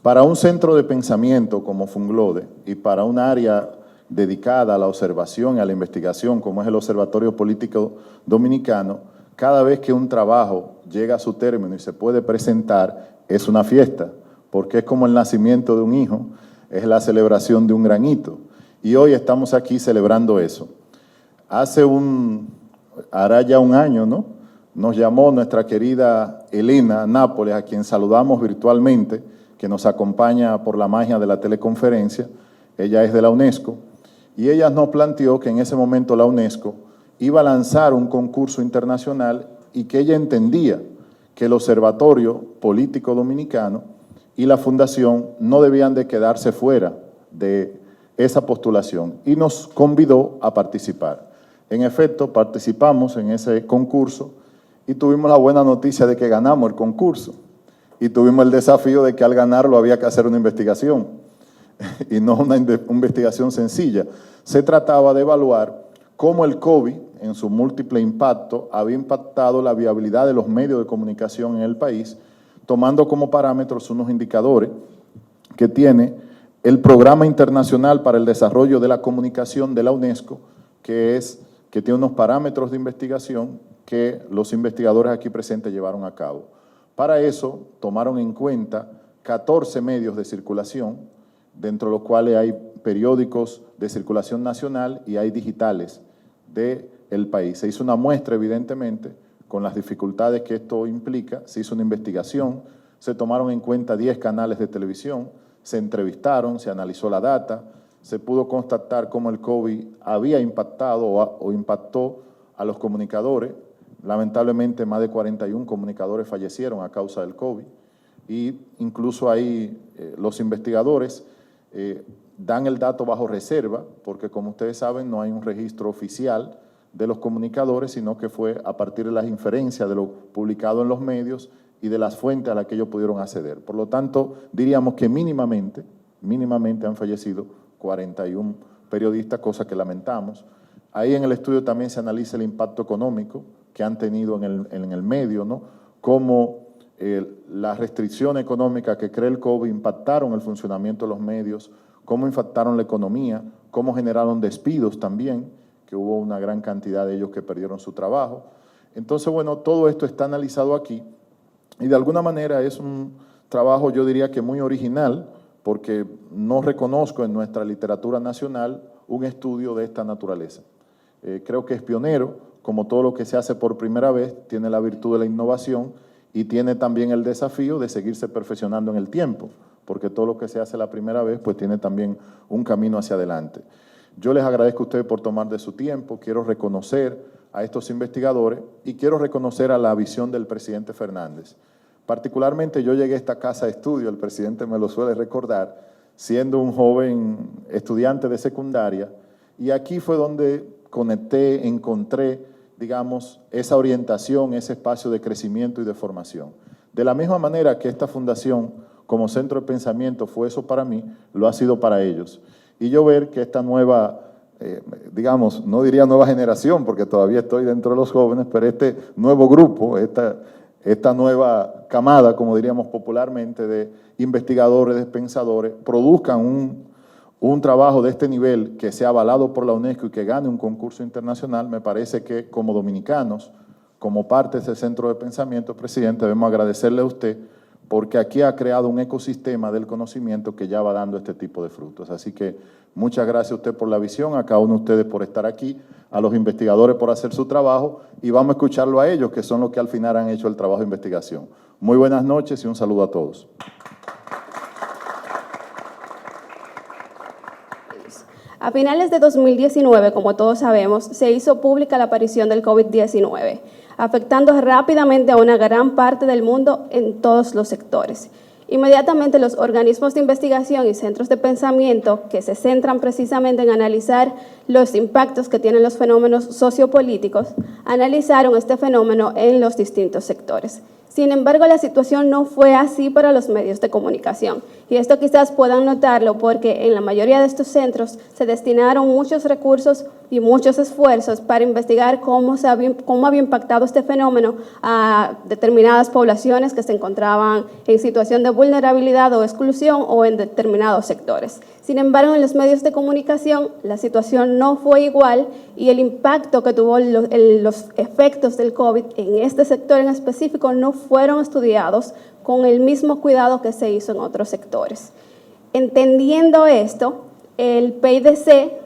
Para un centro de pensamiento como Funglode y para un área dedicada a la observación y a la investigación como es el Observatorio Político Dominicano, cada vez que un trabajo llega a su término y se puede presentar, es una fiesta, porque es como el nacimiento de un hijo, es la celebración de un gran hito. Y hoy estamos aquí celebrando eso. Hará ya un año, ¿no? Nos llamó nuestra querida Elena Nápoles, a quien saludamos virtualmente, que nos acompaña por la magia de la teleconferencia. Ella es de la UNESCO, y ella nos planteó que en ese momento la UNESCO iba a lanzar un concurso internacional y que ella entendía que el Observatorio Político Dominicano y la Fundación no debían de quedarse fuera de esa postulación y nos convidó a participar. En efecto, participamos en ese concurso y tuvimos la buena noticia de que ganamos el concurso y tuvimos el desafío de que al ganarlo había que hacer una investigación y no una investigación sencilla. Se trataba de evaluar cómo el COVID, en su múltiple impacto, había impactado la viabilidad de los medios de comunicación en el país, tomando como parámetros unos indicadores que tiene el Programa Internacional para el Desarrollo de la Comunicación de la UNESCO, que tiene unos parámetros de investigación que los investigadores aquí presentes llevaron a cabo. Para eso tomaron en cuenta 14 medios de circulación, dentro de los cuales hay periódicos de circulación nacional y hay digitales del país. Se hizo una muestra, evidentemente, con las dificultades que esto implica, se hizo una investigación, se tomaron en cuenta 10 canales de televisión, se entrevistaron, se analizó la data, se pudo constatar cómo el COVID había impactado o impactó a los comunicadores. Lamentablemente, más de 41 comunicadores fallecieron a causa del COVID y incluso ahí los investigadores dan el dato bajo reserva, porque como ustedes saben no hay un registro oficial de los comunicadores, sino que fue a partir de las inferencias de lo publicado en los medios y de las fuentes a las que ellos pudieron acceder. Por lo tanto, diríamos que mínimamente han fallecido 41 periodistas, cosa que lamentamos. Ahí en el estudio también se analiza el impacto económico que han tenido en el medio, ¿no? Cómo las restricciones económicas que crea el COVID impactaron el funcionamiento de los medios, cómo impactaron la economía, cómo generaron despidos también, que hubo una gran cantidad de ellos que perdieron su trabajo. Entonces, bueno, todo esto está analizado aquí y de alguna manera es un trabajo, yo diría que muy original, porque no reconozco en nuestra literatura nacional un estudio de esta naturaleza. Creo que es pionero, como todo lo que se hace por primera vez, tiene la virtud de la innovación y tiene también el desafío de seguirse perfeccionando en el tiempo, porque todo lo que se hace la primera vez, pues tiene también un camino hacia adelante. Yo les agradezco a ustedes por tomar de su tiempo, quiero reconocer a estos investigadores y quiero reconocer a la visión del presidente Fernández. Particularmente yo llegué a esta casa de estudio, el presidente me lo suele recordar, siendo un joven estudiante de secundaria, y aquí fue donde conecté, encontré, digamos, esa orientación, ese espacio de crecimiento y de formación. De la misma manera que esta fundación, como centro de pensamiento, fue eso para mí, lo ha sido para ellos. Y yo ver que esta nueva, digamos, no diría nueva generación, porque todavía estoy dentro de los jóvenes, pero este nuevo grupo, esta nueva camada, como diríamos popularmente, de investigadores, de pensadores, produzcan un trabajo de este nivel que sea avalado por la UNESCO y que gane un concurso internacional, me parece que como dominicanos, como parte de ese centro de pensamiento, presidente, debemos agradecerle a usted porque aquí ha creado un ecosistema del conocimiento que ya va dando este tipo de frutos. Así que muchas gracias a usted por la visión, a cada uno de ustedes por estar aquí, a los investigadores por hacer su trabajo y vamos a escucharlo a ellos, que son los que al final han hecho el trabajo de investigación. Muy buenas noches y un saludo a todos. A finales de 2019, como todos sabemos, se hizo pública la aparición del COVID-19, afectando rápidamente a una gran parte del mundo en todos los sectores. Inmediatamente los organismos de investigación y centros de pensamiento que se centran precisamente en analizar los impactos que tienen los fenómenos sociopolíticos, analizaron este fenómeno en los distintos sectores. Sin embargo, la situación no fue así para los medios de comunicación Y esto quizás puedan notarlo porque en la mayoría de estos centros se destinaron muchos recursos y muchos esfuerzos para investigar cómo había impactado este fenómeno a determinadas poblaciones que se encontraban en situación de vulnerabilidad o exclusión o en determinados sectores. Sin embargo, en los medios de comunicación la situación no fue igual y el impacto que tuvo los efectos del COVID en este sector en específico no fueron estudiados con el mismo cuidado que se hizo en otros sectores. Entendiendo esto, el PIDC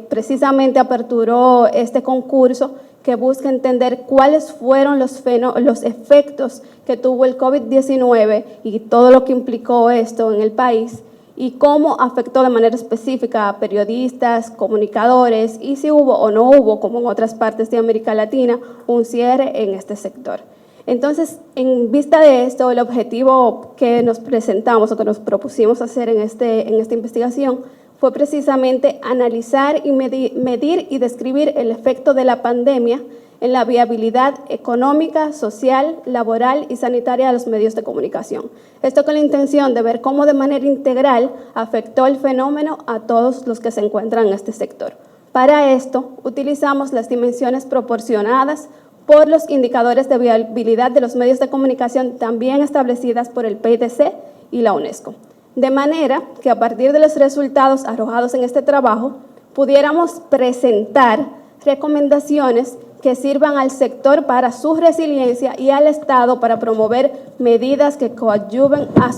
precisamente aperturó este concurso que busca entender cuáles fueron los efectos que tuvo el COVID-19 y todo lo que implicó esto en el país y cómo afectó de manera específica a periodistas, comunicadores y si hubo o no hubo, como en otras partes de América Latina, un cierre en este sector. Entonces, en vista de esto, el objetivo que nos presentamos o que nos propusimos hacer en esta investigación fue precisamente analizar y medir y describir el efecto de la pandemia en la viabilidad económica, social, laboral y sanitaria de los medios de comunicación. Esto con la intención de ver cómo de manera integral afectó el fenómeno a todos los que se encuentran en este sector. Para esto, utilizamos las dimensiones proporcionadas por los indicadores de viabilidad de los medios de comunicación también establecidas por el PIDC y la UNESCO. De manera que a partir de los resultados arrojados en este trabajo, pudiéramos presentar recomendaciones que sirvan al sector para su resiliencia y al Estado para promover medidas que coadyuven a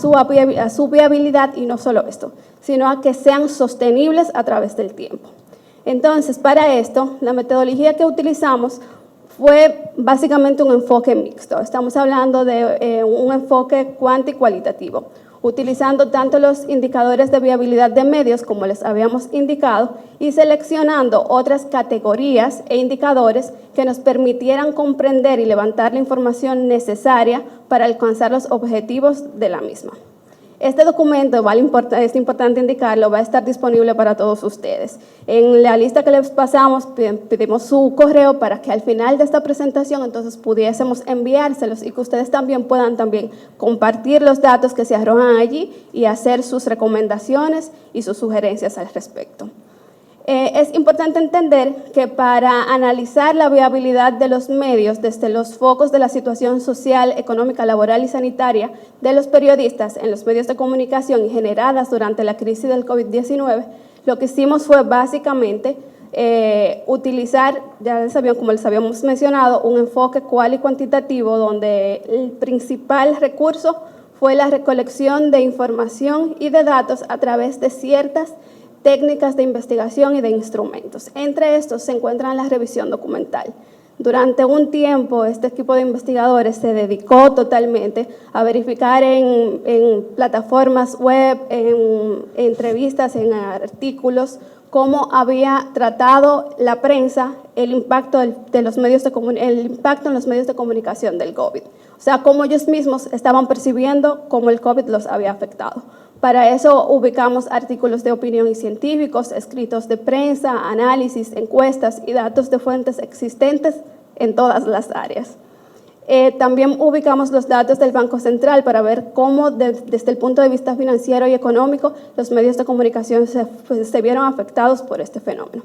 su viabilidad y no solo esto, sino a que sean sostenibles a través del tiempo. Entonces, para esto, la metodología que utilizamos fue básicamente un enfoque mixto. Estamos hablando de un enfoque cuanti y cualitativo, utilizando tanto los indicadores de viabilidad de medios, como les habíamos indicado, y seleccionando otras categorías e indicadores que nos permitieran comprender y levantar la información necesaria para alcanzar los objetivos de la misma. Este documento, es importante indicarlo, va a estar disponible para todos ustedes. En la lista que les pasamos, pedimos su correo para que al final de esta presentación entonces pudiésemos enviárselos y que ustedes también puedan compartir los datos que se arrojan allí y hacer sus recomendaciones y sus sugerencias al respecto. Es importante entender que para analizar la viabilidad de los medios desde los focos de la situación social, económica, laboral y sanitaria de los periodistas en los medios de comunicación y generadas durante la crisis del COVID-19, lo que hicimos fue básicamente utilizar, como les habíamos mencionado, un enfoque cual y cuantitativo donde el principal recurso fue la recolección de información y de datos a través de ciertas técnicas de investigación y de instrumentos. Entre estos se encuentra la revisión documental. Durante un tiempo, este equipo de investigadores se dedicó totalmente a verificar en plataformas web, en entrevistas, en artículos, cómo había tratado la prensa el impacto en los medios de comunicación del COVID. O sea, cómo ellos mismos estaban percibiendo cómo el COVID los había afectado. Para eso ubicamos artículos de opinión y científicos, escritos de prensa, análisis, encuestas y datos de fuentes existentes en todas las áreas. También ubicamos los datos del Banco Central para ver cómo desde el punto de vista financiero y económico los medios de comunicación se vieron afectados por este fenómeno.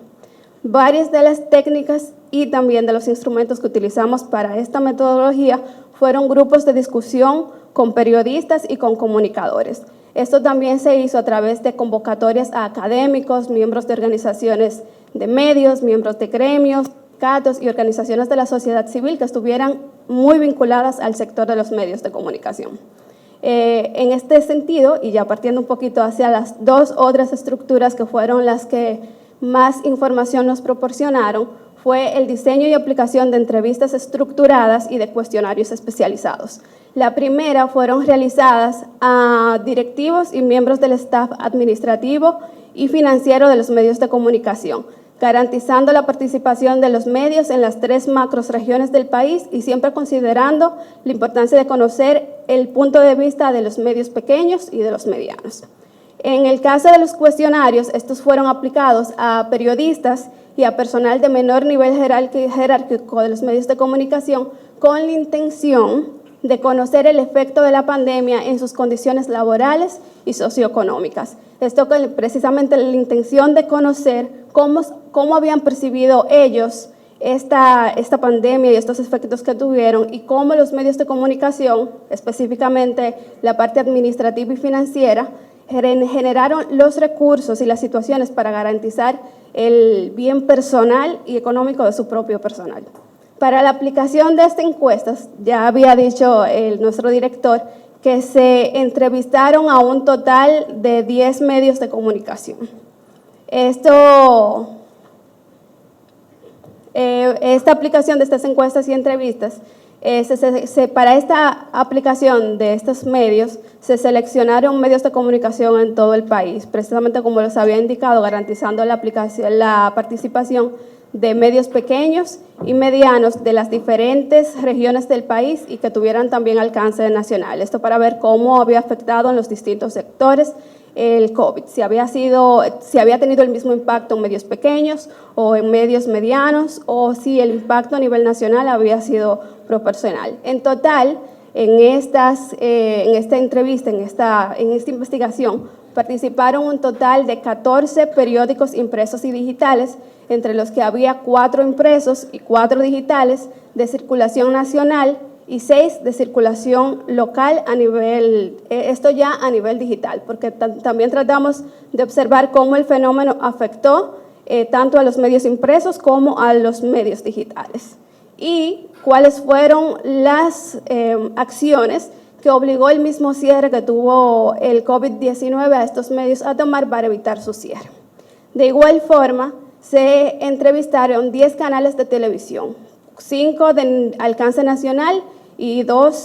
Varias de las técnicas y también de los instrumentos que utilizamos para esta metodología fueron grupos de discusión con periodistas y con comunicadores. Esto también se hizo a través de convocatorias a académicos, miembros de organizaciones de medios, miembros de gremios, sindicatos y organizaciones de la sociedad civil que estuvieran muy vinculadas al sector de los medios de comunicación. En este sentido, y ya partiendo un poquito hacia las dos otras estructuras que fueron las que más información nos proporcionaron, fue el diseño y aplicación de entrevistas estructuradas y de cuestionarios especializados. La primera fueron realizadas a directivos y miembros del staff administrativo y financiero de los medios de comunicación, garantizando la participación de los medios en las 3 macrorregiones del país y siempre considerando la importancia de conocer el punto de vista de los medios pequeños y de los medianos. En el caso de los cuestionarios, estos fueron aplicados a periodistas y a personal de menor nivel jerárquico de los medios de comunicación con la intención de conocer el efecto de la pandemia en sus condiciones laborales y socioeconómicas. Esto con precisamente la intención de conocer cómo habían percibido ellos esta pandemia y estos efectos que tuvieron y cómo los medios de comunicación, específicamente la parte administrativa y financiera, generaron los recursos y las situaciones para garantizar el bien personal y económico de su propio personal. Para la aplicación de esta encuesta, ya había dicho nuestro director que se entrevistaron a un total de 10 medios de comunicación. Esta aplicación de estas encuestas y entrevistas, para esta aplicación de estos medios, se seleccionaron medios de comunicación en todo el país, precisamente como les había indicado, garantizando la participación de medios pequeños y medianos de las diferentes regiones del país y que tuvieran también alcance nacional. Esto para ver cómo había afectado en los distintos sectores el COVID, si había tenido el mismo impacto en medios pequeños o en medios medianos, o si el impacto a nivel nacional había sido proporcional. En total, en esta entrevista, en esta investigación, participaron un total de 14 periódicos impresos y digitales, entre los que había 4 impresos y 4 digitales de circulación nacional y 6 de circulación local esto ya a nivel digital, porque también tratamos de observar cómo el fenómeno afectó tanto a los medios impresos como a los medios digitales. Y cuáles fueron las acciones que obligó el mismo cierre que tuvo el COVID-19 a estos medios a tomar para evitar su cierre. De igual forma, se entrevistaron 10 canales de televisión, 5 de alcance nacional y 4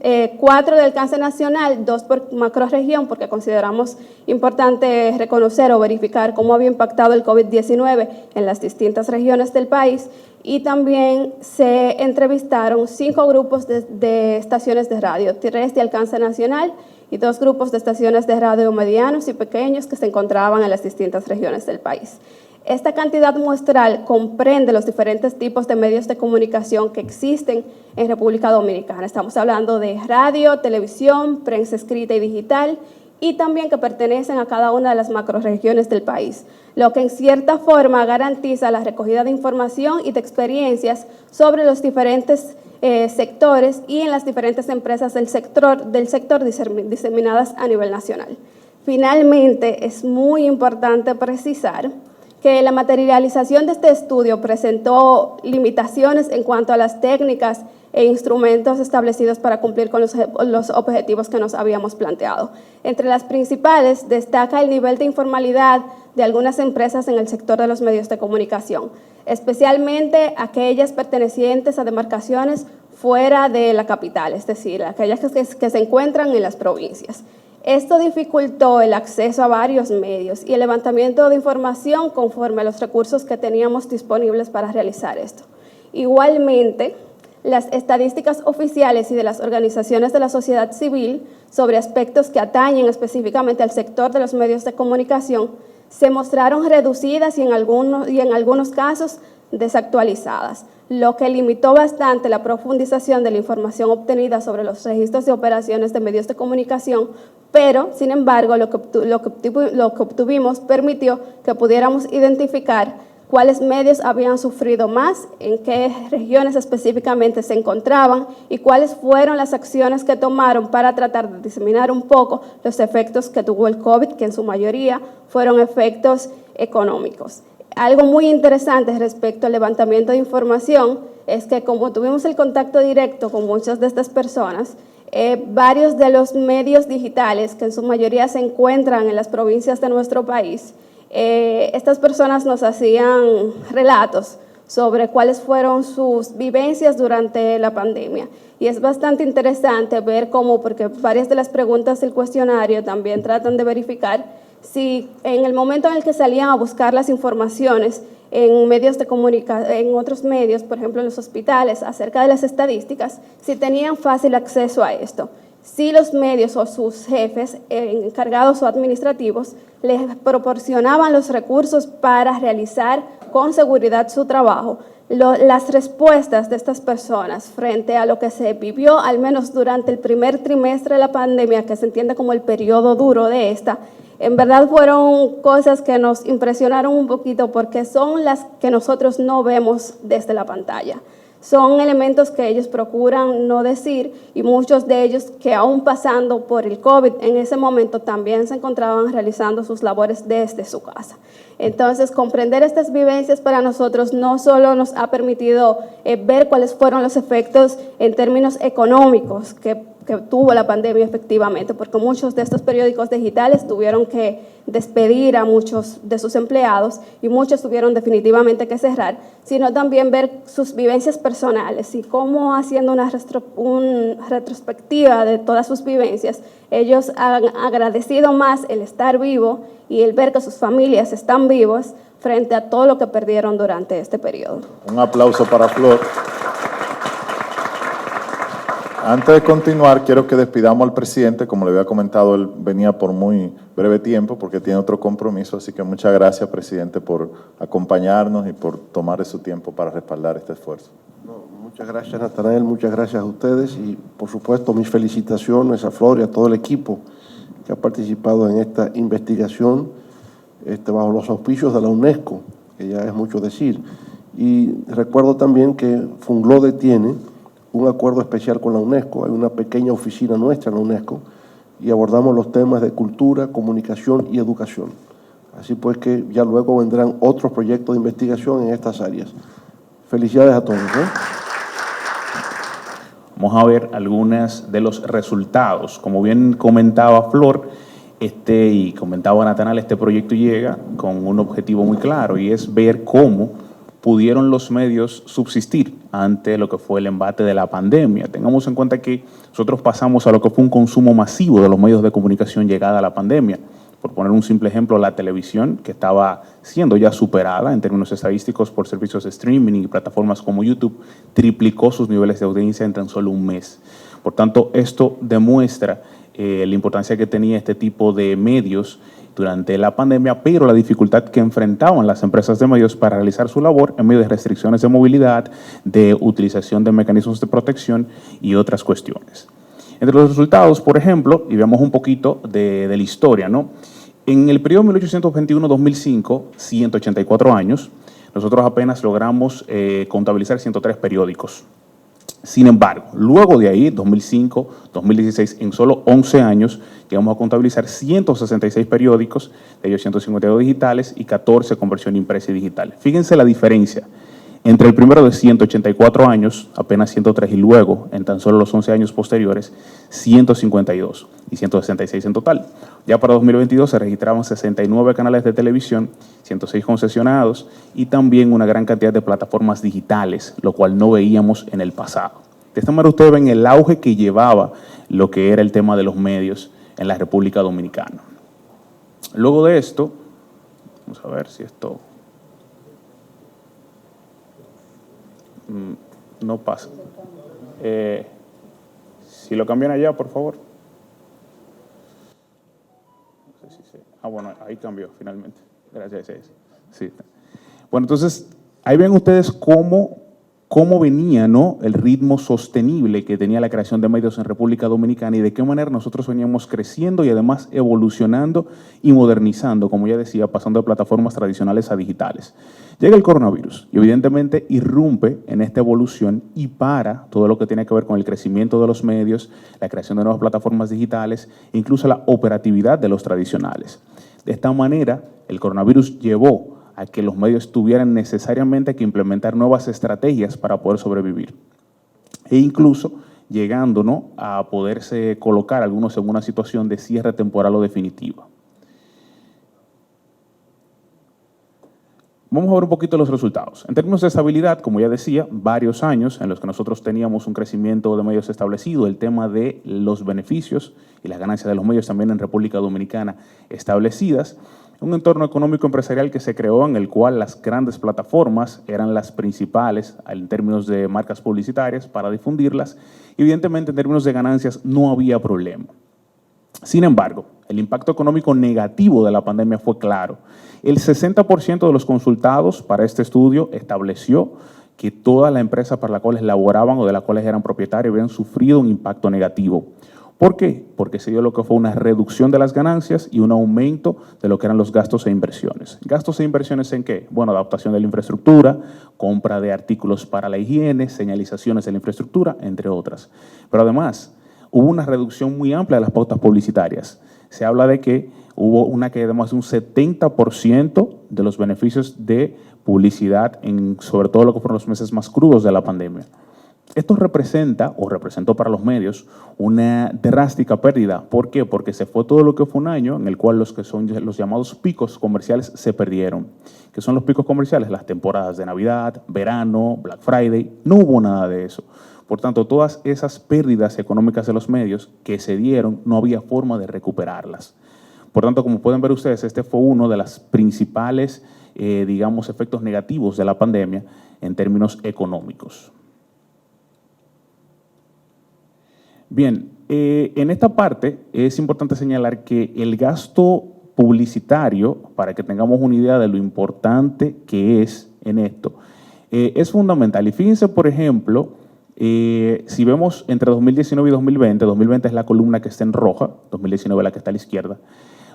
de alcance nacional, 2 por macrorregión, porque consideramos importante reconocer o verificar cómo había impactado el COVID-19 en las distintas regiones del país, y también se entrevistaron 5 grupos de estaciones de radio, 3 de alcance nacional y 2 grupos de estaciones de radio medianos y pequeños que se encontraban en las distintas regiones del país. Esta cantidad muestral comprende los diferentes tipos de medios de comunicación que existen en República Dominicana. Estamos hablando de radio, televisión, prensa escrita y digital, y también que pertenecen a cada una de las macrorregiones del país, lo que en cierta forma garantiza la recogida de información y de experiencias sobre los diferentes sectores y en las diferentes empresas del sector diseminadas a nivel nacional. Finalmente, es muy importante precisar que la materialización de este estudio presentó limitaciones en cuanto a las técnicas e instrumentos establecidos para cumplir con los objetivos que nos habíamos planteado. Entre las principales destaca el nivel de informalidad de algunas empresas en el sector de los medios de comunicación, especialmente aquellas pertenecientes a demarcaciones fuera de la capital, es decir, aquellas que se encuentran en las provincias. Esto dificultó el acceso a varios medios y el levantamiento de información conforme a los recursos que teníamos disponibles para realizar esto. Igualmente, las estadísticas oficiales y de las organizaciones de la sociedad civil sobre aspectos que atañen específicamente al sector de los medios de comunicación se mostraron reducidas y en algunos casos desactualizadas, lo que limitó bastante la profundización de la información obtenida sobre los registros de operaciones de medios de comunicación, pero, sin embargo, lo que obtuvimos permitió que pudiéramos identificar cuáles medios habían sufrido más, en qué regiones específicamente se encontraban y cuáles fueron las acciones que tomaron para tratar de diseminar un poco los efectos que tuvo el COVID, que en su mayoría fueron efectos económicos. Algo muy interesante respecto al levantamiento de información es que como tuvimos el contacto directo con muchas de estas personas, varios de los medios digitales, que en su mayoría se encuentran en las provincias de nuestro país, estas personas nos hacían relatos sobre cuáles fueron sus vivencias durante la pandemia. Y es bastante interesante ver cómo, porque varias de las preguntas del cuestionario también tratan de verificar si en el momento en el que salían a buscar las informaciones en medios de en otros medios, por ejemplo en los hospitales, acerca de las estadísticas, si tenían fácil acceso a esto. Si los medios o sus jefes encargados o administrativos les proporcionaban los recursos para realizar con seguridad su trabajo, las respuestas de estas personas frente a lo que se vivió, al menos durante el primer trimestre de la pandemia, que se entiende como el periodo duro de esta, en verdad fueron cosas que nos impresionaron un poquito porque son las que nosotros no vemos desde la pantalla. Son elementos que ellos procuran no decir y muchos de ellos que aún pasando por el COVID en ese momento también se encontraban realizando sus labores desde su casa. Entonces, comprender estas vivencias para nosotros no solo nos ha permitido ver cuáles fueron los efectos en términos económicos que tuvo la pandemia efectivamente, porque muchos de estos periódicos digitales tuvieron que despedir a muchos de sus empleados y muchos tuvieron definitivamente que cerrar, sino también ver sus vivencias personales y cómo haciendo una retrospectiva de todas sus vivencias, ellos han agradecido más el estar vivo y el ver que sus familias están vivos frente a todo lo que perdieron durante este periodo. Un aplauso para Flor. Antes de continuar, quiero que despidamos al presidente. Como le había comentado, él venía por muy breve tiempo porque tiene otro compromiso, así que muchas gracias, presidente, por acompañarnos y por tomar de su tiempo para respaldar este esfuerzo. No, muchas gracias, Natanael, muchas gracias a ustedes y, por supuesto, mis felicitaciones a Flor y a todo el equipo que ha participado en esta investigación bajo los auspicios de la UNESCO, que ya es mucho decir. Y recuerdo también que Funglode tiene un acuerdo especial con la UNESCO, hay una pequeña oficina nuestra en la UNESCO y abordamos los temas de cultura, comunicación y educación. Así pues que ya luego vendrán otros proyectos de investigación en estas áreas. Felicidades a todos. Vamos a ver algunos de los resultados. Como bien comentaba Flor y comentaba Natanael, este proyecto llega con un objetivo muy claro y es ver cómo pudieron los medios subsistir ante lo que fue el embate de la pandemia. Tengamos en cuenta que nosotros pasamos a lo que fue un consumo masivo de los medios de comunicación llegada a la pandemia. Por poner un simple ejemplo, la televisión, que estaba siendo ya superada en términos estadísticos por servicios de streaming y plataformas como YouTube, triplicó sus niveles de audiencia en tan solo un mes. Por tanto, esto demuestra la importancia que tenía este tipo de medios durante la pandemia, pero la dificultad que enfrentaban las empresas de medios para realizar su labor en medio de restricciones de movilidad, de utilización de mecanismos de protección y otras cuestiones. Entre los resultados, por ejemplo, y veamos un poquito de la historia, ¿no? En el periodo 1821-2005, 184 años, nosotros apenas logramos contabilizar 103 periódicos. Sin embargo, luego de ahí, 2005, 2016, en solo 11 años, llegamos a contabilizar 166 periódicos, de ellos 152 digitales y 14 con versión impresa y digital. Fíjense la diferencia entre el primero de 184 años, apenas 103, y luego, en tan solo los 11 años posteriores, 152 y 166 en total. Ya para 2022 se registraban 69 canales de televisión, 106 concesionados y también una gran cantidad de plataformas digitales, lo cual no veíamos en el pasado. De esta manera ustedes ven el auge que llevaba lo que era el tema de los medios en la República Dominicana. Luego de esto, vamos a ver si esto no pasa. Si lo cambian allá, por favor. No sé si bueno, ahí cambió finalmente. Gracias. Sí. Bueno, entonces, ahí ven ustedes cómo venía, ¿no?, el ritmo sostenible que tenía la creación de medios en República Dominicana y de qué manera nosotros veníamos creciendo y además evolucionando y modernizando, como ya decía, pasando de plataformas tradicionales a digitales. Llega el coronavirus y evidentemente irrumpe en esta evolución y para todo lo que tiene que ver con el crecimiento de los medios, la creación de nuevas plataformas digitales, incluso la operatividad de los tradicionales. De esta manera, el coronavirus llevó a que los medios tuvieran necesariamente que implementar nuevas estrategias para poder sobrevivir. E incluso llegando, ¿no?, a poderse colocar algunos en una situación de cierre temporal o definitiva. Vamos a ver un poquito los resultados. En términos de estabilidad, como ya decía, varios años en los que nosotros teníamos un crecimiento de medios establecido, el tema de los beneficios y las ganancias de los medios también en República Dominicana establecidas, un entorno económico empresarial que se creó en el cual las grandes plataformas eran las principales en términos de marcas publicitarias para difundirlas y evidentemente en términos de ganancias no había problema. Sin embargo, el impacto económico negativo de la pandemia fue claro. El 60% de los consultados para este estudio estableció que todas las empresas para las cuales laboraban o de las cuales eran propietarios habían sufrido un impacto negativo. ¿Por qué? Porque se dio lo que fue una reducción de las ganancias y un aumento de lo que eran los gastos e inversiones. ¿Gastos e inversiones en qué? Bueno, adaptación de la infraestructura, compra de artículos para la higiene, señalizaciones de la infraestructura, entre otras. Pero además, hubo una reducción muy amplia de las pautas publicitarias. Se habla de que hubo una caída de más de un 70% de los beneficios de publicidad, sobre todo lo que fueron los meses más crudos de la pandemia. Esto representa, o representó para los medios, una drástica pérdida. ¿Por qué? Porque se fue todo lo que fue un año en el cual los que son los llamados picos comerciales se perdieron. ¿Qué son los picos comerciales? Las temporadas de Navidad, verano, Black Friday. No hubo nada de eso. Por tanto, todas esas pérdidas económicas de los medios que se dieron, no había forma de recuperarlas. Por tanto, como pueden ver ustedes, este fue uno de los principales, digamos, efectos negativos de la pandemia en términos económicos. Bien, en esta parte es importante señalar que el gasto publicitario, para que tengamos una idea de lo importante que es en esto, es fundamental. Y fíjense, por ejemplo, si vemos entre 2019 y 2020 es la columna que está en roja, 2019 la que está a la izquierda,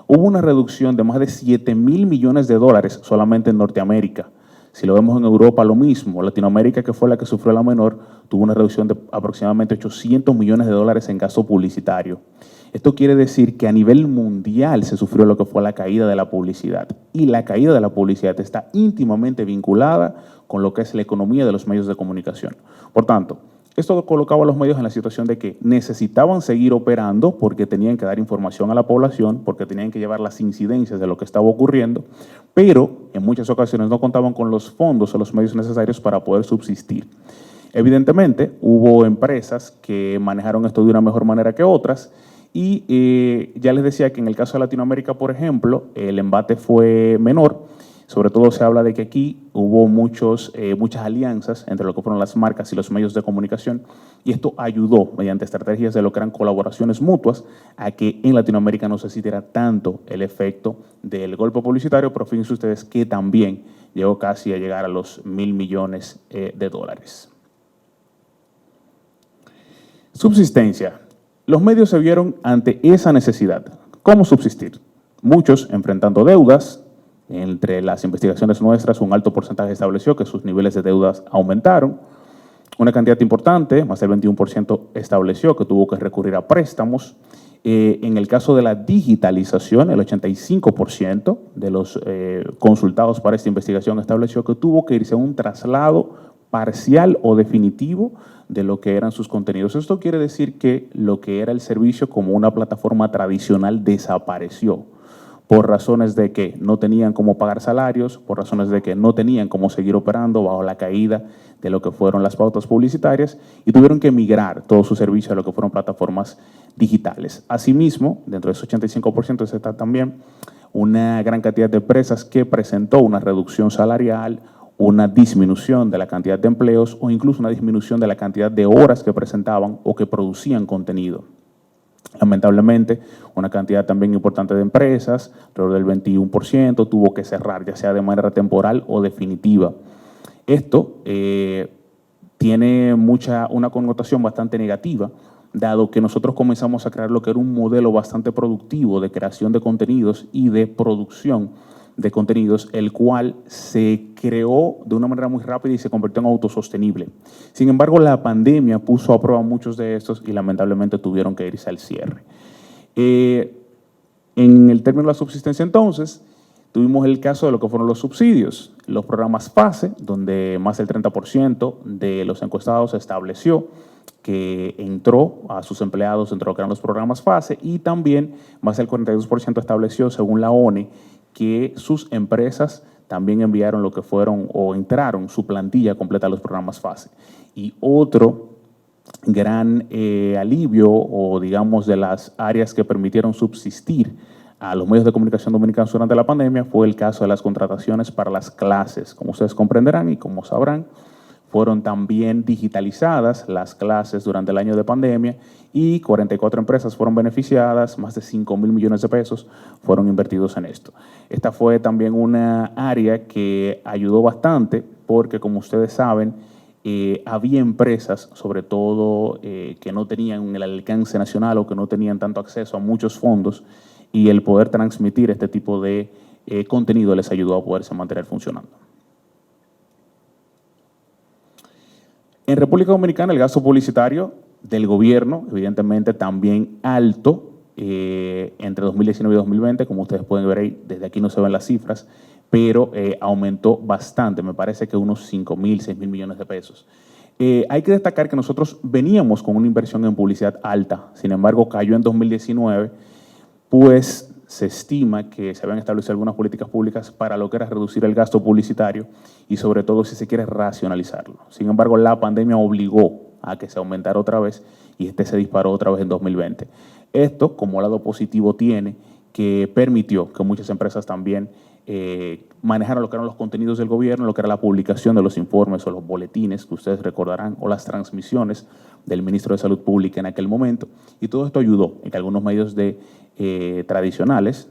hubo una reducción de más de 7.000 millones de dólares solamente en Norteamérica. Si lo vemos en Europa, lo mismo. Latinoamérica, que fue la que sufrió la menor, tuvo una reducción de aproximadamente 800 millones de dólares en gasto publicitario. Esto quiere decir que a nivel mundial se sufrió lo que fue la caída de la publicidad. Y la caída de la publicidad está íntimamente vinculada con lo que es la economía de los medios de comunicación. Por tanto, esto colocaba a los medios en la situación de que necesitaban seguir operando porque tenían que dar información a la población, porque tenían que llevar las incidencias de lo que estaba ocurriendo, pero en muchas ocasiones no contaban con los fondos o los medios necesarios para poder subsistir. Evidentemente, hubo empresas que manejaron esto de una mejor manera que otras y ya les decía que en el caso de Latinoamérica, por ejemplo, el embate fue menor. Sobre todo se habla de que aquí hubo muchas alianzas entre lo que fueron las marcas y los medios de comunicación y esto ayudó mediante estrategias de lo que eran colaboraciones mutuas a que en Latinoamérica no se sintiera tanto el efecto del golpe publicitario, pero fíjense ustedes que también llegó casi a llegar a los 1.000 millones de dólares. Subsistencia. Los medios se vieron ante esa necesidad. ¿Cómo subsistir? Muchos enfrentando deudas. Entre las investigaciones nuestras, un alto porcentaje estableció que sus niveles de deudas aumentaron. Una cantidad importante, más del 21%, estableció que tuvo que recurrir a préstamos. En el caso de la digitalización, el 85% de los consultados para esta investigación estableció que tuvo que irse a un traslado parcial o definitivo de lo que eran sus contenidos. Esto quiere decir que lo que era el servicio como una plataforma tradicional desapareció, por razones de que no tenían cómo pagar salarios, por razones de que no tenían cómo seguir operando bajo la caída de lo que fueron las pautas publicitarias y tuvieron que migrar todo su servicio a lo que fueron plataformas digitales. Asimismo, dentro de ese 85% está también una gran cantidad de empresas que presentó una reducción salarial, una disminución de la cantidad de empleos o incluso una disminución de la cantidad de horas que presentaban o que producían contenido. Lamentablemente, una cantidad también importante de empresas, alrededor del 21%, tuvo que cerrar, ya sea de manera temporal o definitiva. Esto tiene una connotación bastante negativa, dado que nosotros comenzamos a crear lo que era un modelo bastante productivo de creación de contenidos y de producción de contenidos, el cual se creó de una manera muy rápida y se convirtió en autosostenible. Sin embargo, la pandemia puso a prueba muchos de estos y lamentablemente tuvieron que irse al cierre. En el término de la subsistencia, entonces, tuvimos el caso de lo que fueron los subsidios, los programas FASE, donde más del 30% de los encuestados estableció que entró a sus empleados dentro de lo que eran los programas FASE y también más del 42% estableció, según la ONE, que sus empresas también enviaron lo que fueron o entraron su plantilla completa a los programas FASE. Y otro gran alivio o digamos de las áreas que permitieron subsistir a los medios de comunicación dominicanos durante la pandemia fue el caso de las contrataciones para las clases. Como ustedes comprenderán y como sabrán, fueron también digitalizadas las clases durante el año de pandemia y 44 empresas fueron beneficiadas, más de 5.000 millones de pesos fueron invertidos en esto. Esta fue también una área que ayudó bastante porque, como ustedes saben, había empresas, sobre todo, que no tenían el alcance nacional o que no tenían tanto acceso a muchos fondos, y el poder transmitir este tipo de contenido les ayudó a poderse mantener funcionando. En República Dominicana, el gasto publicitario del gobierno, evidentemente también alto, entre 2019 y 2020, como ustedes pueden ver ahí, desde aquí no se ven las cifras, pero aumentó bastante, me parece que unos 5.000, 6.000 millones de pesos. Hay que destacar que nosotros veníamos con una inversión en publicidad alta, sin embargo cayó en 2019, pues se estima que se habían establecido algunas políticas públicas para lo que era reducir el gasto publicitario y sobre todo si se quiere racionalizarlo. Sin embargo, la pandemia obligó a que se aumentara otra vez y se disparó otra vez en 2020. Esto, como lado positivo, tiene que permitió que muchas empresas también manejaran lo que eran los contenidos del gobierno, lo que era la publicación de los informes o los boletines que ustedes recordarán, o las transmisiones del ministro de Salud Pública en aquel momento. Y todo esto ayudó en que algunos medios tradicionales,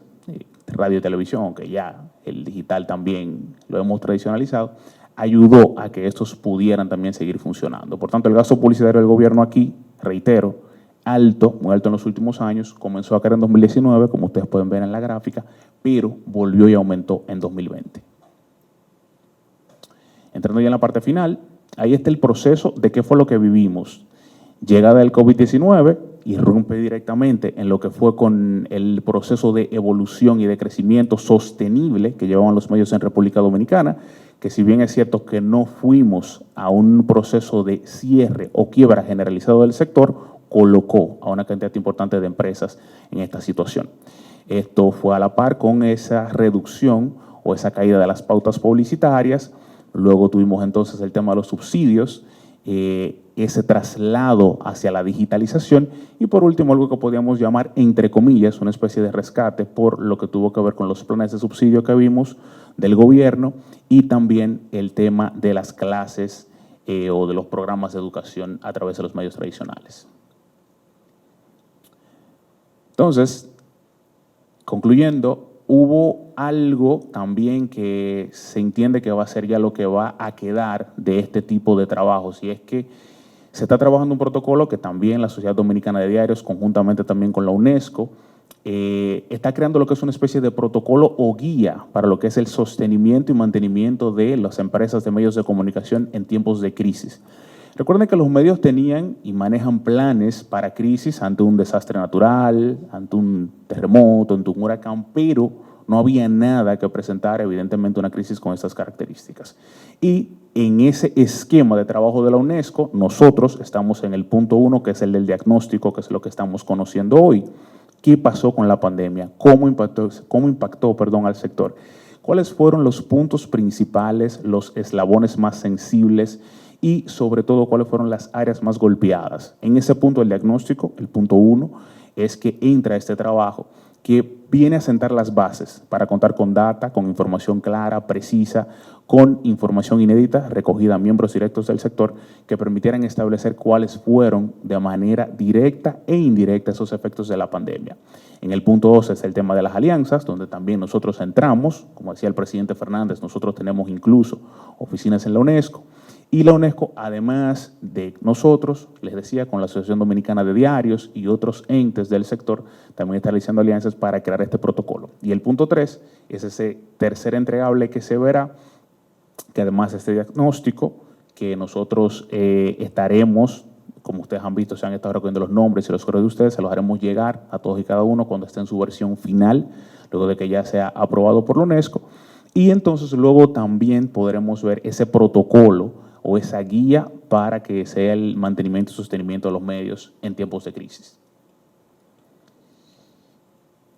radio y televisión, aunque ya el digital también lo hemos tradicionalizado, ayudó a que estos pudieran también seguir funcionando. Por tanto, el gasto publicitario del gobierno aquí, reitero, alto, muy alto en los últimos años, comenzó a caer en 2019, como ustedes pueden ver en la gráfica, pero volvió y aumentó en 2020. Entrando ya en la parte final, ahí está el proceso de qué fue lo que vivimos. Llegada del COVID-19 irrumpe directamente en lo que fue con el proceso de evolución y de crecimiento sostenible que llevaban los medios en República Dominicana, que si bien es cierto que no fuimos a un proceso de cierre o quiebra generalizado del sector, colocó a una cantidad importante de empresas en esta situación. Esto fue a la par con esa reducción o esa caída de las pautas publicitarias. Luego tuvimos entonces el tema de los subsidios, ese traslado hacia la digitalización y por último algo que podríamos llamar, entre comillas, una especie de rescate por lo que tuvo que ver con los planes de subsidio que vimos del gobierno y también el tema de las clases o de los programas de educación a través de los medios tradicionales. Entonces, concluyendo, hubo algo también que se entiende que va a ser ya lo que va a quedar de este tipo de trabajos, y es que se está trabajando un protocolo que también la Sociedad Dominicana de Diarios, conjuntamente también con la UNESCO, está creando lo que es una especie de protocolo o guía para lo que es el sostenimiento y mantenimiento de las empresas de medios de comunicación en tiempos de crisis. Recuerden que los medios tenían y manejan planes para crisis ante un desastre natural, ante un terremoto, ante un huracán, pero no había nada que presentar, evidentemente, una crisis con estas características. Y en ese esquema de trabajo de la UNESCO, nosotros estamos en el punto 1, que es el del diagnóstico, que es lo que estamos conociendo hoy. ¿Qué pasó con la pandemia? ¿Cómo impactó al sector? ¿Cuáles fueron los puntos principales, los eslabones más sensibles y, sobre todo, cuáles fueron las áreas más golpeadas? En ese punto del diagnóstico, el punto 1, es que entra este trabajo que viene a sentar las bases para contar con data, con información clara, precisa, con información inédita recogida a miembros directos del sector que permitieran establecer cuáles fueron de manera directa e indirecta esos efectos de la pandemia. En el punto 2 es el tema de las alianzas, donde también nosotros entramos, como decía el presidente Fernández, nosotros tenemos incluso oficinas en la UNESCO, y la UNESCO, además de nosotros, les decía, con la Asociación Dominicana de Diarios y otros entes del sector, también está realizando alianzas para crear este protocolo. Y el punto 3 es ese tercer entregable que se verá, que además de este diagnóstico, que nosotros estaremos, como ustedes han visto, se han estado recogiendo los nombres y los correos de ustedes, se los haremos llegar a todos y cada uno cuando esté en su versión final, luego de que ya sea aprobado por la UNESCO. Y entonces luego también podremos ver ese protocolo o esa guía para que sea el mantenimiento y sostenimiento de los medios en tiempos de crisis.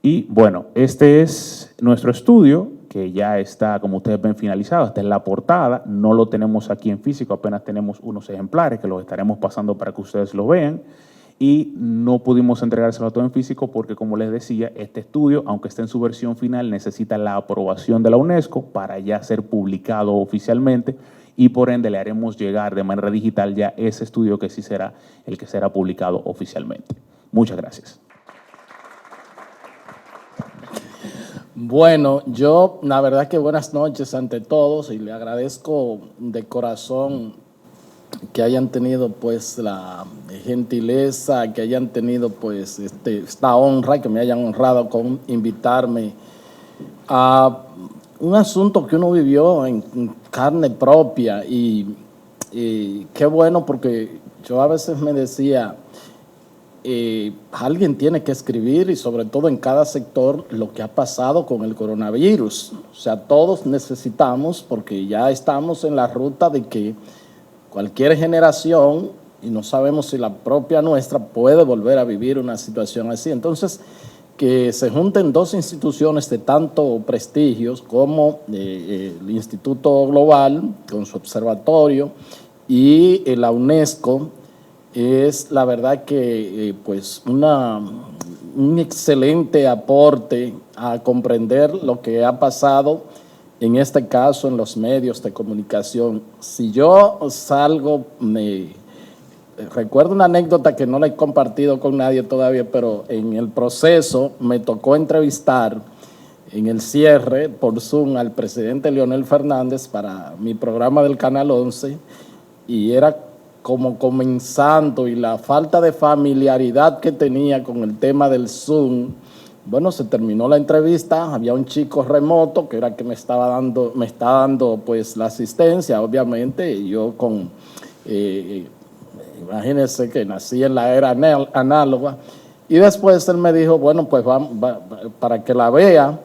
Y bueno, este es nuestro estudio, que ya está, como ustedes ven, finalizado. Esta es la portada, no lo tenemos aquí en físico, apenas tenemos unos ejemplares que los estaremos pasando para que ustedes lo vean. Y no pudimos entregárselo a todo en físico porque, como les decía, este estudio, aunque esté en su versión final, necesita la aprobación de la UNESCO para ya ser publicado oficialmente y por ende le haremos llegar de manera digital ya ese estudio que sí será el que será publicado oficialmente. Muchas gracias. Bueno, yo la verdad que buenas noches ante todos y le agradezco de corazón que hayan tenido pues la gentileza, que hayan tenido pues esta honra, que me hayan honrado con invitarme a un asunto que uno vivió en carne propia y qué bueno porque yo a veces me decía, alguien tiene que escribir y sobre todo en cada sector lo que ha pasado con el coronavirus. O sea, todos necesitamos porque ya estamos en la ruta de que cualquier generación, y no sabemos si la propia nuestra puede volver a vivir una situación así. Entonces, que se junten dos instituciones de tanto prestigio como el Instituto Global con su observatorio y la UNESCO, es la verdad que pues un excelente aporte a comprender lo que ha pasado en este caso en los medios de comunicación. Si yo salgo, recuerdo una anécdota que no la he compartido con nadie todavía, pero en el proceso me tocó entrevistar en el cierre por Zoom al presidente Leonel Fernández para mi programa del Canal 11 y era como comenzando y la falta de familiaridad que tenía con el tema del Zoom. Bueno, se terminó la entrevista, había un chico remoto que era el que me está dando pues la asistencia, obviamente, y yo con, imagínense que nací en la era análoga, y después él me dijo, bueno, pues para que la vea,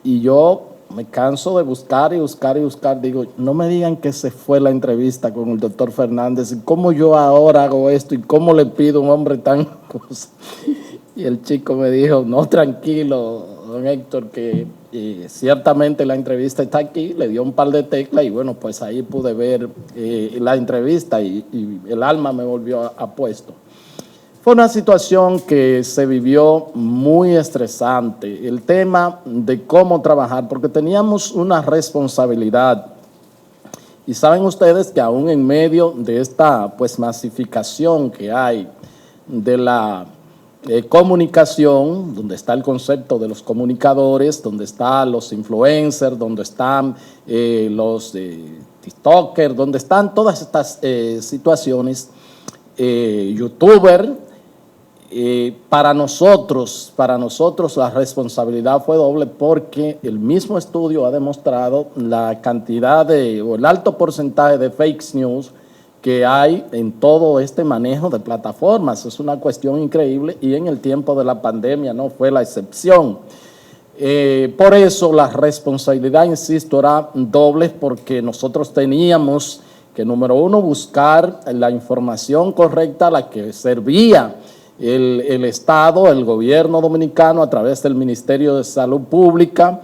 y yo me canso de buscar y buscar y buscar, digo, no me digan que se fue la entrevista con el doctor Fernández, y cómo yo ahora hago esto, y cómo le pido a un hombre tan... Y el chico me dijo, no, tranquilo, don Héctor, que ciertamente la entrevista está aquí, le dio un par de teclas y bueno, pues ahí pude ver la entrevista y el alma me volvió a puesto. Fue una situación que se vivió muy estresante, el tema de cómo trabajar, porque teníamos una responsabilidad. Y saben ustedes que aún en medio de esta pues masificación que hay de la comunicación, donde está el concepto de los comunicadores, donde están los influencers, donde están los TikTokers, donde están todas estas situaciones, YouTuber. Para nosotros la responsabilidad fue doble porque el mismo estudio ha demostrado la cantidad o el alto porcentaje de fake news que hay en todo este manejo de plataformas. Es una cuestión increíble y en el tiempo de la pandemia no fue la excepción. Por eso la responsabilidad, insisto, era doble porque nosotros teníamos que, número uno, buscar la información correcta a la que servía el Estado, el gobierno dominicano a través del Ministerio de Salud Pública.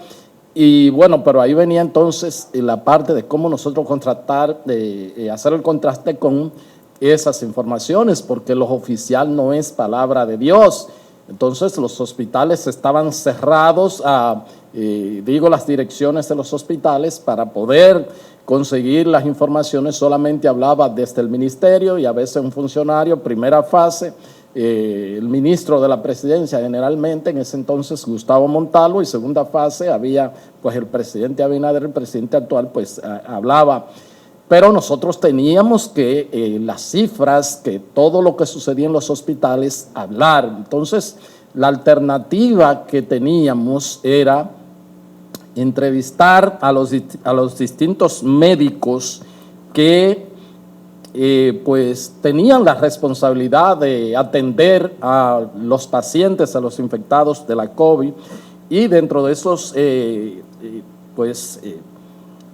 Y bueno, pero ahí venía entonces la parte de cómo nosotros hacer el contraste con esas informaciones, porque lo oficial no es palabra de Dios. Entonces los hospitales estaban cerrados, las direcciones de los hospitales para poder conseguir las informaciones solamente hablaba desde el ministerio y a veces un funcionario, primera fase, el ministro de la presidencia generalmente, en ese entonces Gustavo Montalvo, y segunda fase había pues el presidente Abinader, el presidente actual, pues hablaba. Pero nosotros teníamos que las cifras, que todo lo que sucedía en los hospitales, hablar. Entonces, la alternativa que teníamos era entrevistar a los distintos médicos que pues tenían la responsabilidad de atender a los pacientes, a los infectados de la COVID, y dentro de esos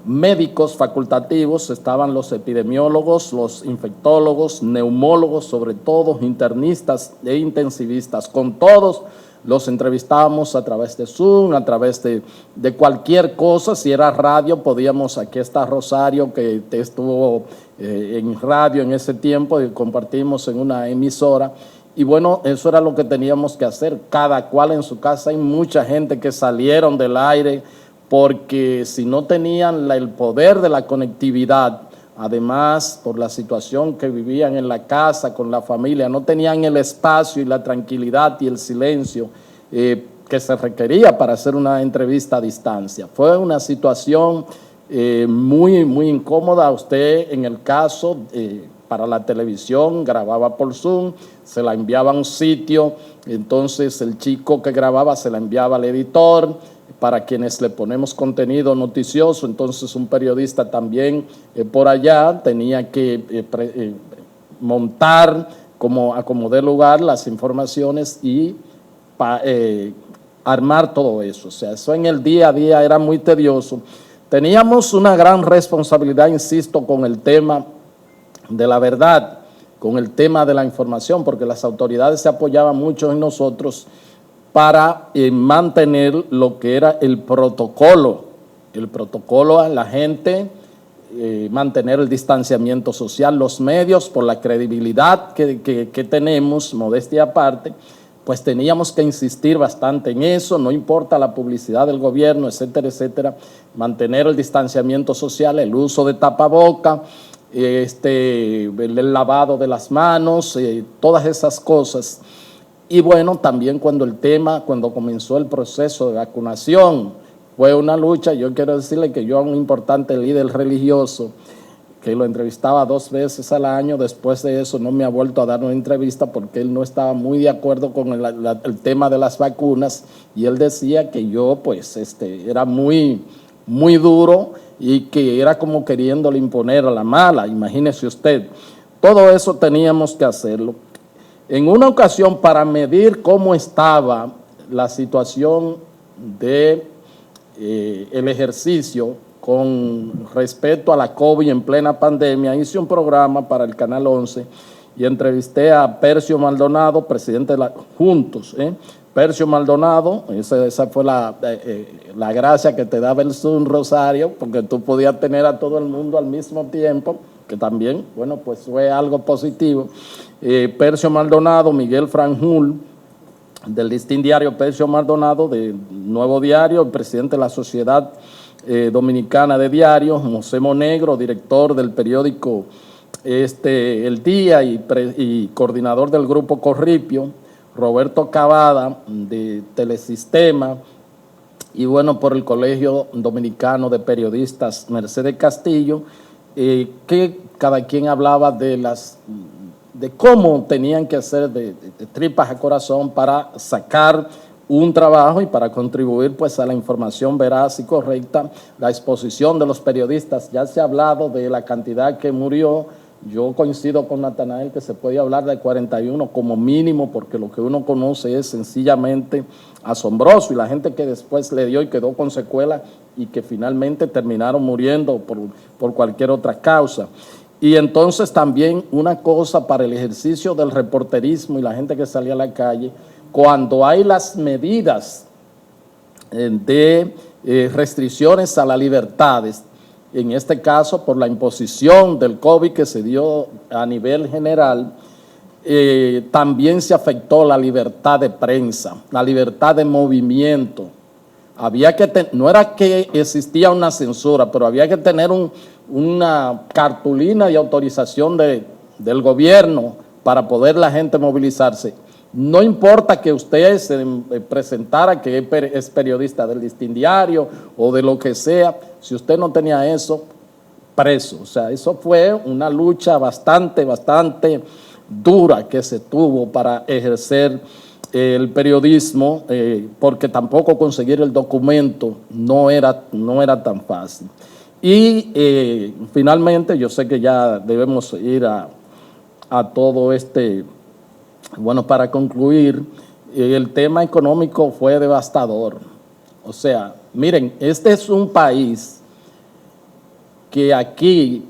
médicos facultativos estaban los epidemiólogos, los infectólogos, neumólogos, sobre todo internistas e intensivistas. Con todos los entrevistábamos a través de Zoom, a través de cualquier cosa. Si era radio, podíamos, aquí está Rosario, que estuvo en radio en ese tiempo y compartimos en una emisora. Y bueno, eso era lo que teníamos que hacer, cada cual en su casa. Hay mucha gente que salieron del aire porque si no tenían el poder de la conectividad, además por la situación que vivían en la casa con la familia, no tenían el espacio y la tranquilidad y el silencio, que se requería para hacer una entrevista a distancia. Fue una situación muy, muy incómoda. Usted, en el caso, para la televisión, grababa por Zoom, se la enviaba a un sitio, entonces el chico que grababa se la enviaba al editor. Para quienes le ponemos contenido noticioso, entonces un periodista también por allá tenía que montar como acomodé lugar las informaciones y armar todo eso. O sea, eso en el día a día era muy tedioso. Teníamos una gran responsabilidad, insisto, con el tema de la verdad, con el tema de la información, porque las autoridades se apoyaban mucho en nosotros para mantener lo que era el protocolo a la gente, mantener el distanciamiento social, los medios, por la credibilidad que tenemos, modestia aparte, pues teníamos que insistir bastante en eso, no importa la publicidad del gobierno, etcétera, etcétera, mantener el distanciamiento social, el uso de tapaboca, el lavado de las manos, todas esas cosas. Y bueno, también cuando comenzó el proceso de vacunación, fue una lucha. Yo quiero decirle que yo a un importante líder religioso, que lo entrevistaba 2 veces al año, después de eso no me ha vuelto a dar una entrevista porque él no estaba muy de acuerdo con el tema de las vacunas, y él decía que yo pues era muy, muy duro y que era como queriéndole imponer a la mala. Imagínese usted, todo eso teníamos que hacerlo. En una ocasión, para medir cómo estaba la situación de el ejercicio con respecto a la COVID en plena pandemia, hice un programa para el Canal 11 y entrevisté a Percio Maldonado, presidente de la Juntos. Percio Maldonado, esa fue la gracia que te daba el Zoom, Rosario, porque tú podías tener a todo el mundo al mismo tiempo, que también, bueno, pues fue algo positivo. Percio Maldonado, Miguel Franjul, del Listín Diario, Percio Maldonado, de Nuevo Diario, el presidente de la Sociedad Dominicana de Diarios, José Monegro, director del periódico El Día y coordinador del grupo Corripio, Roberto Cavada, de Telesistema, y bueno, por el Colegio Dominicano de Periodistas, Mercedes Castillo, que cada quien hablaba de cómo tenían que hacer de tripas a corazón para sacar un trabajo y para contribuir pues a la información veraz y correcta, la exposición de los periodistas. Ya se ha hablado de la cantidad que murió. Yo coincido con Natanael que se puede hablar de 41 como mínimo, porque lo que uno conoce es sencillamente asombroso, y la gente que después le dio y quedó con secuelas y que finalmente terminaron muriendo por cualquier otra causa. Y entonces también una cosa para el ejercicio del reporterismo y la gente que salía a la calle, cuando hay las medidas de restricciones a las libertades, en este caso por la imposición del COVID que se dio a nivel general, también se afectó la libertad de prensa, la libertad de movimiento. No era que existía una censura, pero había que tener una cartulina de autorización del gobierno para poder la gente movilizarse. No importa que usted se presentara que es periodista del Listín Diario o de lo que sea, si usted no tenía eso, preso. O sea, eso fue una lucha bastante dura que se tuvo para ejercer el periodismo, porque tampoco conseguir el documento no era tan fácil. Y finalmente, yo sé que ya debemos ir a todo bueno, para concluir, el tema económico fue devastador. O sea, miren, este es un país que aquí,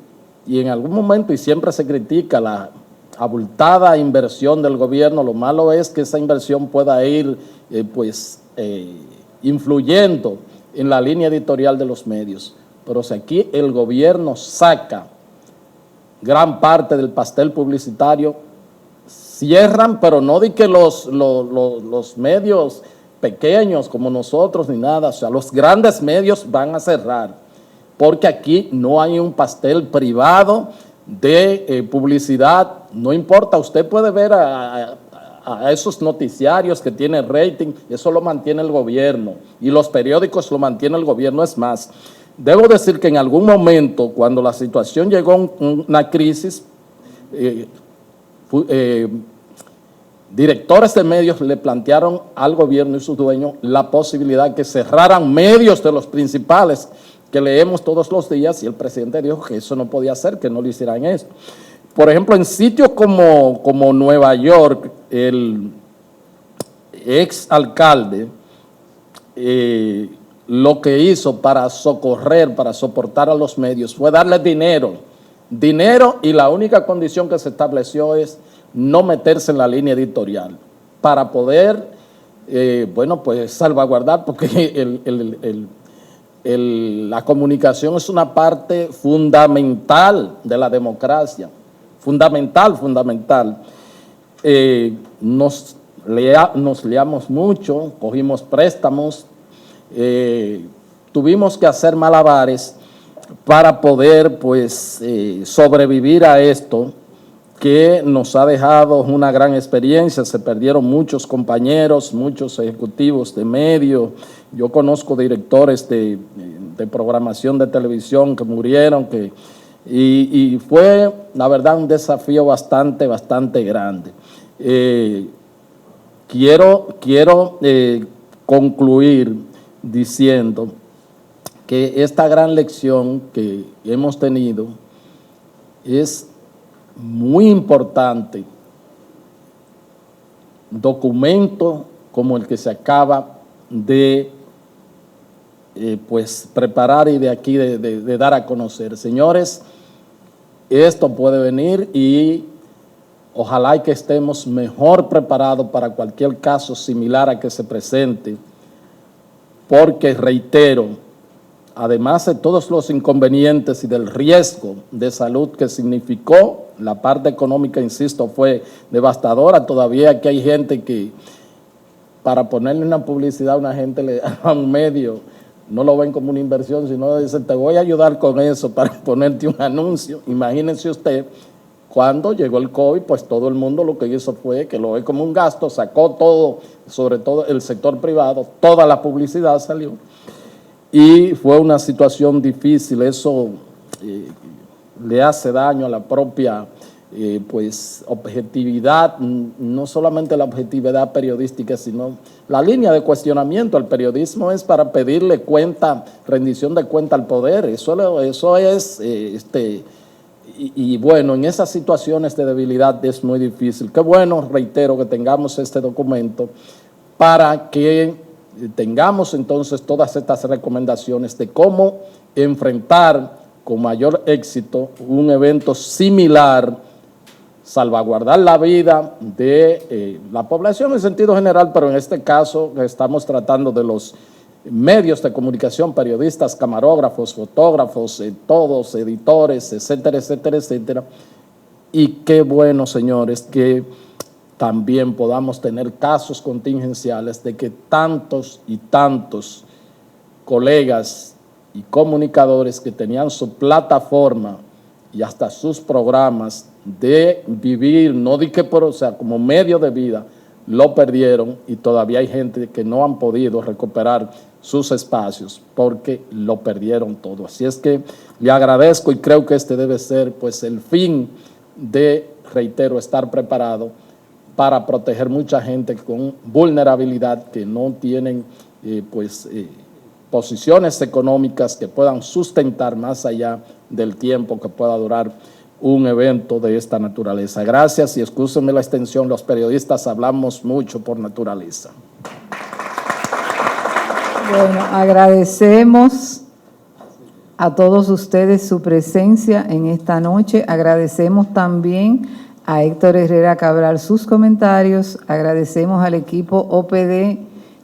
y en algún momento, y siempre se critica la abultada inversión del gobierno, lo malo es que esa inversión pueda ir influyendo en la línea editorial de los medios. Pero si aquí el gobierno saca gran parte del pastel publicitario, cierran, pero no de que los medios pequeños como nosotros ni nada, o sea, los grandes medios van a cerrar, porque aquí no hay un pastel privado de publicidad. No importa, usted puede ver a a esos noticiarios que tienen rating, eso lo mantiene el gobierno y los periódicos lo mantiene el gobierno. Es más, debo decir que en algún momento, cuando la situación llegó a una crisis, directores de medios le plantearon al gobierno y sus dueños la posibilidad de que cerraran medios de los principales que leemos todos los días, y el presidente dijo que eso no podía ser, que no lo hicieran esto. Por ejemplo, en sitios como Nueva York, el ex alcalde lo que hizo para socorrer, para soportar a los medios, fue darle dinero, y la única condición que se estableció es no meterse en la línea editorial para poder, bueno, pues salvaguardar, porque la comunicación es una parte fundamental de la democracia, fundamental. Nos liamos mucho, cogimos préstamos, tuvimos que hacer malabares para poder, pues, sobrevivir a esto, que nos ha dejado una gran experiencia. Se perdieron muchos compañeros, muchos ejecutivos de medios. Yo conozco directores de programación de televisión que murieron, y fue, la verdad, un desafío bastante grande. Quiero concluir diciendo que esta gran lección que hemos tenido es muy importante. Documento como el que se acaba de pues preparar y de aquí de dar a conocer. Señores, esto puede venir y ojalá y que estemos mejor preparados para cualquier caso similar a que se presente, porque, reitero, además de todos los inconvenientes y del riesgo de salud que significó, la parte económica, insisto, fue devastadora. Todavía aquí hay gente que, para ponerle una publicidad a una gente, le da un medio, no lo ven como una inversión, sino dicen, te voy a ayudar con eso para ponerte un anuncio. Imagínense usted, cuando llegó el COVID, pues todo el mundo lo que hizo fue que lo ve como un gasto, sacó todo, sobre todo el sector privado, toda la publicidad salió. Y fue una situación difícil. Eso le hace daño a la propia pues objetividad, no solamente la objetividad periodística, sino la línea de cuestionamiento. El periodismo es para pedirle cuenta, rendición de cuenta al poder. Eso es, y bueno, en esas situaciones de debilidad es muy difícil. Qué bueno, reitero, que tengamos este documento para que tengamos entonces todas estas recomendaciones de cómo enfrentar con mayor éxito un evento similar, salvaguardar la vida de la población en sentido general, pero en este caso estamos tratando de los medios de comunicación, periodistas, camarógrafos, fotógrafos, todos, editores, etcétera, etcétera, etcétera. Y qué bueno, señores, que también podamos tener casos contingenciales de que tantos y tantos colegas y comunicadores que tenían su plataforma y hasta sus programas de vivir, no di que por, o sea, como medio de vida, lo perdieron, y todavía hay gente que no han podido recuperar sus espacios porque lo perdieron todo. Así es que le agradezco, y creo que este debe ser pues el fin de, reitero, estar preparado para proteger mucha gente con vulnerabilidad, que no tienen posiciones económicas que puedan sustentar más allá del tiempo que pueda durar un evento de esta naturaleza. Gracias, y excúsenme la extensión, los periodistas hablamos mucho por naturaleza. Bueno, agradecemos a todos ustedes su presencia en esta noche. Agradecemos también a Héctor Herrera Cabral sus comentarios. Agradecemos al equipo OPD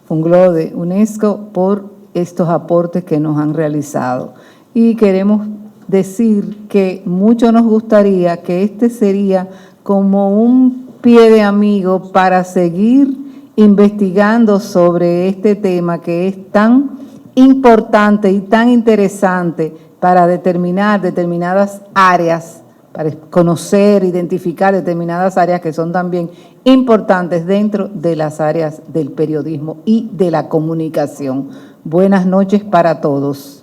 Funglode UNESCO por estos aportes que nos han realizado. Y queremos decir que mucho nos gustaría que este sería como un pie de amigo para seguir investigando sobre este tema que es tan importante y tan interesante para determinar determinadas áreas para conocer, identificar determinadas áreas que son también importantes dentro de las áreas del periodismo y de la comunicación. Buenas noches para todos.